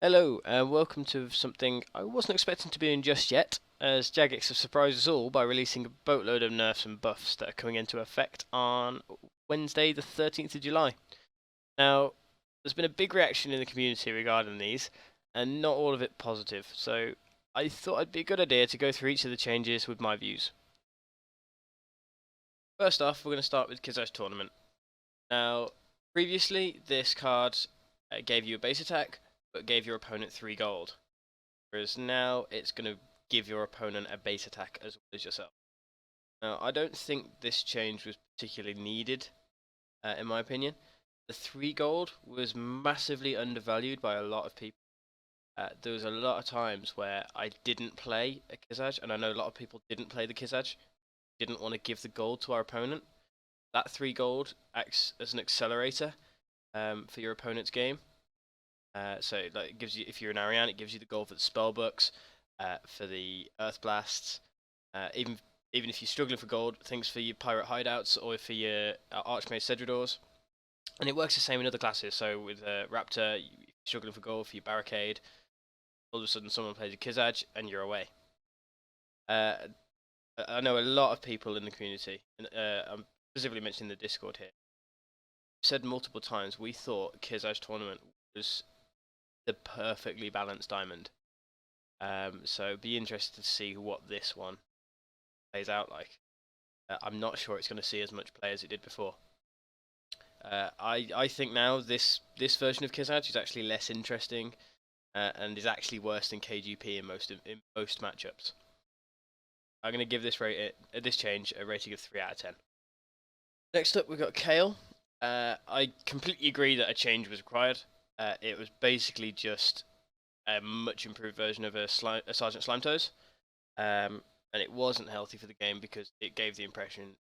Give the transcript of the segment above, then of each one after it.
Hello, and welcome to something I wasn't expecting to be in just yet, as Jagex have surprised us all by releasing a boatload of nerfs and buffs that are coming into effect on Wednesday, the 13th of July. Now, there's been a big reaction in the community regarding these, and not all of it positive, so I thought it'd be a good idea to go through each of the changes with my views. First off, we're going to start with Kizar's Tournament. Now, previously, this card gave you a base attack, but gave your opponent 3 gold. Whereas now it's going to give your opponent a base attack as well as yourself. Now, I don't think this change was particularly needed, in my opinion. The 3 gold was massively undervalued by a lot of people. There was a lot of times where I didn't play a Kizaj, and I know a lot of people didn't play the Kizaj, didn't want to give the gold to our opponent. That 3 gold acts as an accelerator for your opponent's game. So like, it gives you, if you're an Ariane, it gives you the gold for the spell books, for the Earth Blasts, even if you're struggling for gold, things for your Pirate Hideouts or for your Archmage Sedradors. And it works the same in other classes. So with Raptor, you're struggling for gold for your Barricade. All of a sudden, someone plays a Kizaj, and you're away. I know a lot of people in the community, and I'm specifically mentioning the Discord here, said multiple times we thought Kizaj Tournament was the perfectly balanced diamond. So be interested to see what this one plays out like. I'm not sure it's going to see as much play as it did before. I think now this version of Kizaj is actually less interesting and is actually worse than KGP in most matchups. I'm going to give this change a rating of 3 out of 10. Next up, we've got Kale. I completely agree that a change was required. It was basically just a much improved version of a Sergeant Slimetoes, and it wasn't healthy for the game because it gave the impression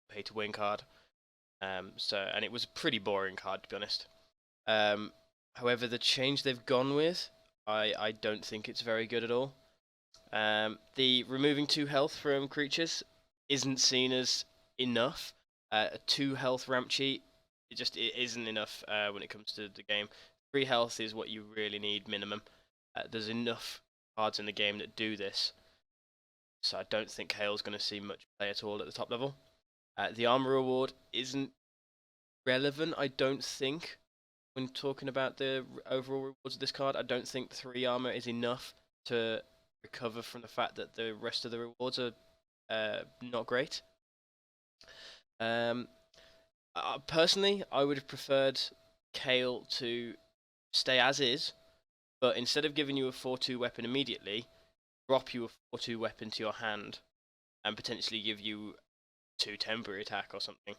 pay to win card. And it was a pretty boring card, to be honest. However, the change they've gone with, I don't think it's very good at all. The removing 2 health from creatures isn't seen as enough. A 2 health ramp cheat, it isn't enough when it comes to the game. 3 health is what you really need minimum. There's enough cards in the game that do this, so I don't think Hale's going to see much play at all at the top level. The armor reward isn't relevant, I don't think, when talking about the overall rewards of this card. I don't think 3 armor is enough to recover from the fact that the rest of the rewards are not great. Personally, I would have preferred Kale to stay as is, but instead of giving you a 4-2 weapon immediately, drop you a 4-2 weapon to your hand and potentially give you 2 temporary attack or something.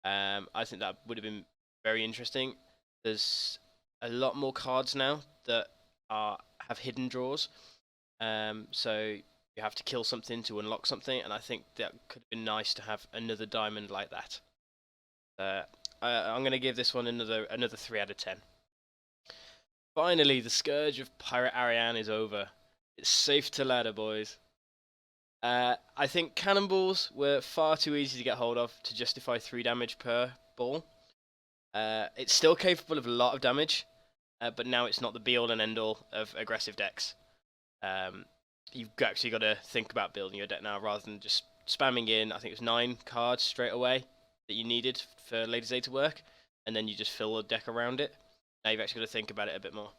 I think that would have been very interesting. There's a lot more cards now that have hidden draws, so you have to kill something to unlock something, and I think that could have been nice to have another diamond like that. I'm going to give this one another 3 out of 10. Finally, the scourge of Pirate Ariane is over. It's safe to ladder, boys. I think cannonballs were far too easy to get hold of to justify 3 damage per ball. It's still capable of a lot of damage, but now it's not the be-all and end-all of aggressive decks. You've actually got to think about building your deck now rather than just spamming in. I think it was 9 cards straight away that you needed for Lady's Aid to work, and then you just fill the deck around it. Now you've actually got to think about it a bit more.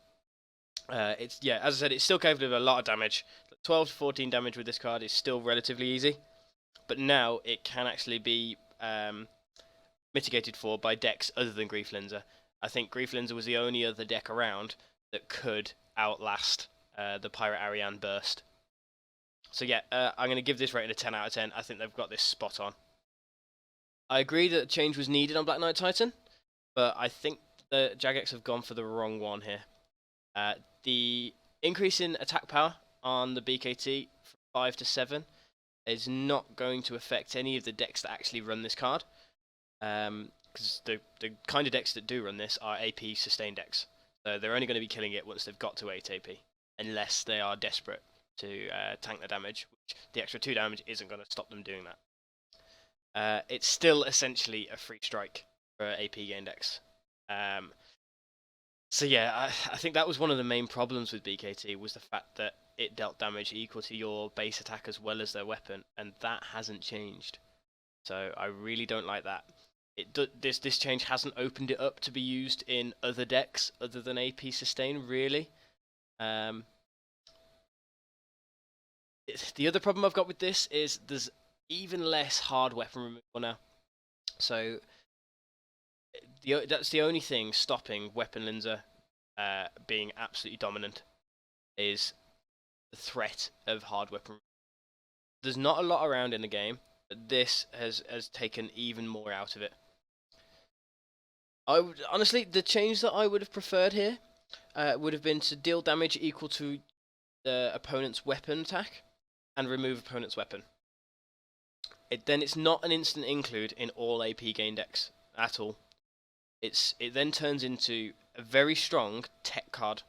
As I said, it's still capable of a lot of damage. 12 to 14 damage with this card is still relatively easy, but now it can actually be mitigated for by decks other than Grief Linzer. I think Grief Linzer was the only other deck around that could outlast the Pirate Ariane burst. So yeah, I'm going to give this rating a 10 out of 10. I think they've got this spot on. I agree that change was needed on Black Knight Titan, but I think the Jagex have gone for the wrong one here. The increase in attack power on the BKT from 5 to 7 is not going to affect any of the decks that actually run this card. Because the kind of decks that do run this are AP sustain decks. So they're only going to be killing it once they've got to 8 AP, unless they are desperate to tank the damage, which the extra 2 damage isn't going to stop them doing that. It's still essentially a free strike for AP gain decks. So yeah, I think that was one of the main problems with BKT, was the fact that it dealt damage equal to your base attack as well as their weapon, and that hasn't changed. So I really don't like that. This change hasn't opened it up to be used in other decks other than AP sustain, really. Um, the other problem I've got with this is there's even less hard weapon removal now. So that's the only thing stopping Weapon Linzer being absolutely dominant, is the threat of hard weapon. There's not a lot around in the game, but this has taken even more out of it. I would honestly, the change that I would have preferred here would have been to deal damage equal to the opponent's weapon attack and remove opponent's weapon. Then it's not an instant include in all AP gain decks at all. It then turns into a very strong tech card,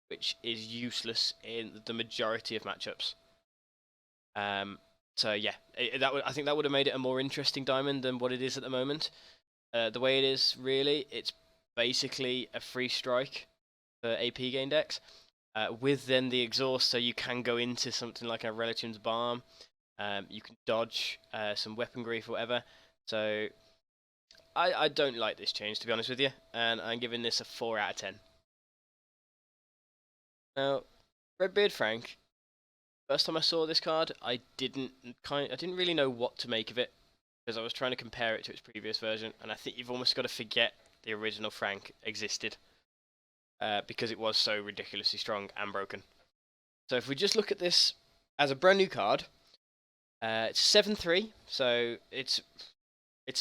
which is useless in the majority of matchups. So yeah, I think that would have made it a more interesting diamond than what it is at the moment. The way it is, really, it's basically a free strike for AP gain decks, with then the exhaust, so you can go into something like a Relation's Balm. You can dodge some weapon grief or whatever. So I don't like this change, to be honest with you, and I'm giving this a 4 out of 10. Now, Redbeard Frank. First time I saw this card, I didn't really know what to make of it, because I was trying to compare it to its previous version, and I think you've almost got to forget the original Frank existed, because it was so ridiculously strong and broken. So if we just look at this as a brand new card, it's 7/3, so it's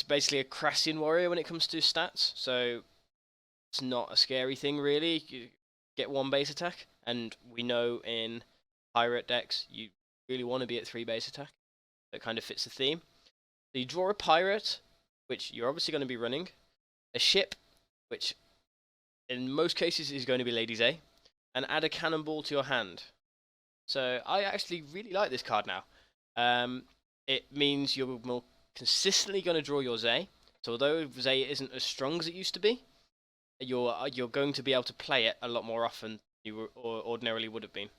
basically a Crassian warrior when it comes to stats, so it's not a scary thing really. You get one base attack, and we know in pirate decks you really want to be at 3 base attack. That kind of fits the theme. So you draw a pirate, which you're obviously going to be running, a ship, which in most cases is going to be Lady's A, and add a cannonball to your hand. So I actually really like this card now. It means you're more consistently going to draw your Zay. So although Zay isn't as strong as it used to be, you're going to be able to play it a lot more often than you ordinarily would have been.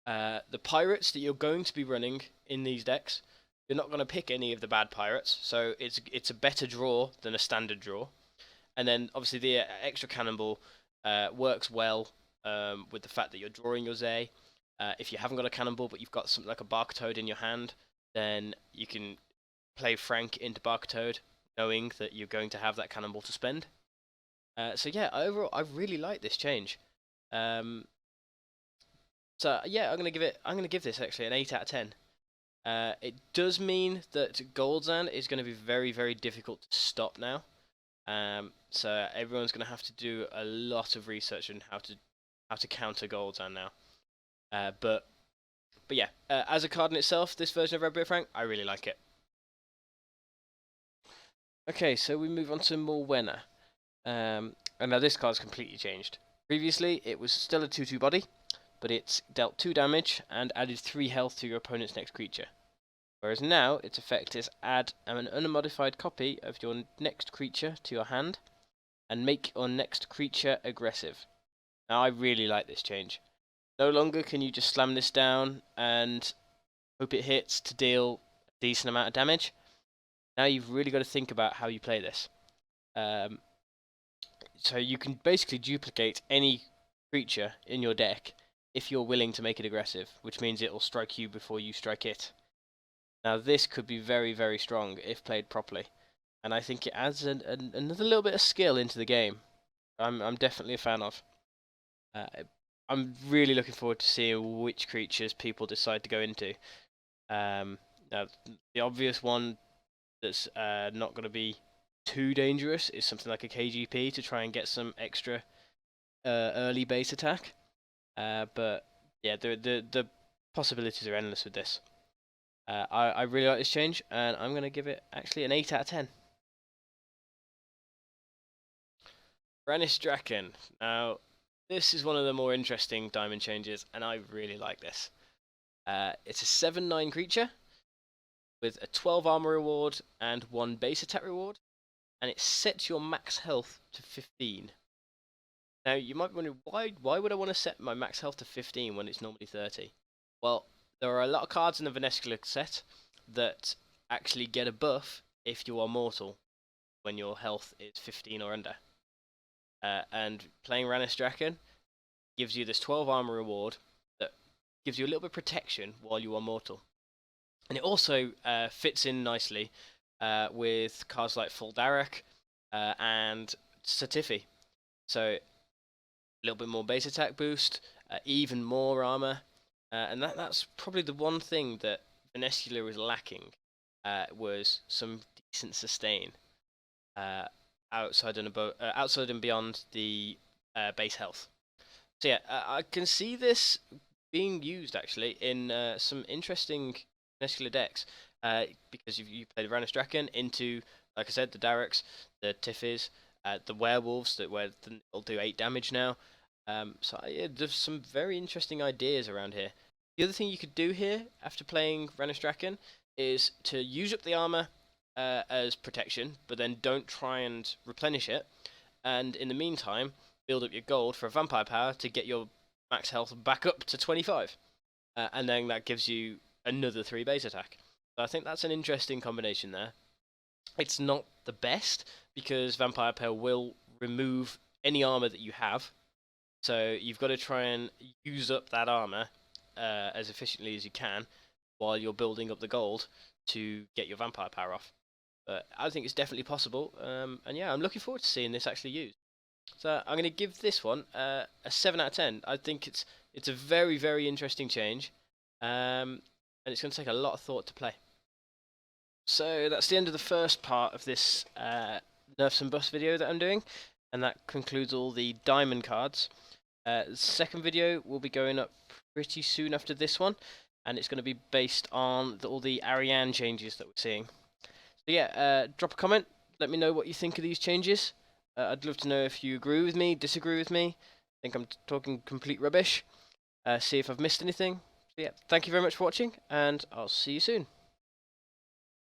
The pirates that you're going to be running in these decks, you're not going to pick any of the bad pirates, so it's a better draw than a standard draw. And then obviously the extra cannonball works well with the fact that you're drawing your Zay. If you haven't got a cannonball but you've got something like a Barktoad in your hand, then you can play Frank into Barktoad, knowing that you're going to have that cannonball to spend. So yeah, overall I really like this change. So yeah, I'm gonna give this actually an 8 out of 10. It does mean that Goldzan is going to be very, very difficult to stop now. So everyone's going to have to do a lot of research on how to counter Goldzan now. But yeah, as a card in itself, this version of Redbeard Frank, I really like it. Okay, so we move on to Morwenna. And now this card's completely changed. Previously, it was still a 2/2 body, but it's dealt 2 damage and added 3 health to your opponent's next creature. Whereas now, its effect is add an unmodified copy of your next creature to your hand, and make your next creature aggressive. Now I really like this change. No longer can you just slam this down and hope it hits to deal a decent amount of damage. Now you've really got to think about how you play this. So you can basically duplicate any creature in your deck if you're willing to make it aggressive, which means it will strike you before you strike it. Now this could be very, very strong if played properly, and I think it adds another little bit of skill into the game. I'm definitely a fan of. I'm really looking forward to seeing which creatures people decide to go into. Now the obvious one that's not going to be too dangerous is something like a KGP to try and get some extra early base attack. But yeah, the possibilities are endless with this. I really like this change, and I'm going to give it actually an 8 out of 10. Ranish Draken. Now, this is one of the more interesting diamond changes, and I really like this. It's a 7/9 creature with a 12 armor reward and 1 base attack reward, and it sets your max health to 15. Now, you might be wondering, why would I want to set my max health to 15 when it's normally 30? Well, there are a lot of cards in the Venescular set that actually get a buff if you are mortal when your health is 15 or under. And playing Ranistraken gives you this 12 armor reward that gives you a little bit of protection while you are mortal. And it also fits in nicely with cards like Fuldarak and Satifi. So a little bit more base attack boost, even more armor, and that's probably the one thing that Venescular was lacking, was some decent sustain outside and beyond the base health. So yeah, I can see this being used actually in some interesting Venescular decks, because you play the Ranistraken into, like I said, the Daraks, the Tiffys, the werewolves where they'll do 8 damage now. So yeah, there's some very interesting ideas around here. The other thing you could do here after playing Ranistraken is to use up the armor as protection, but then don't try and replenish it. And in the meantime, build up your gold for a vampire power to get your max health back up to 25. And then that gives you another 3 base attack. So I think that's an interesting combination there. It's not the best, because vampire power will remove any armor that you have. So you've got to try and use up that armor as efficiently as you can while you're building up the gold to get your vampire power off. But I think it's definitely possible, and yeah, I'm looking forward to seeing this actually used. So I'm going to give this one a 7 out of 10. I think it's a very, very interesting change, and it's going to take a lot of thought to play. So that's the end of the first part of this Nerfs and Buffs video that I'm doing, and that concludes all the diamond cards. The second video will be going up pretty soon after this one, and it's going to be based on all the Ariane changes that we're seeing. So yeah, drop a comment, let me know what you think of these changes. I'd love to know if you agree with me, disagree with me, think I'm talking complete rubbish, see if I've missed anything. So yeah, thank you very much for watching, and I'll see you soon.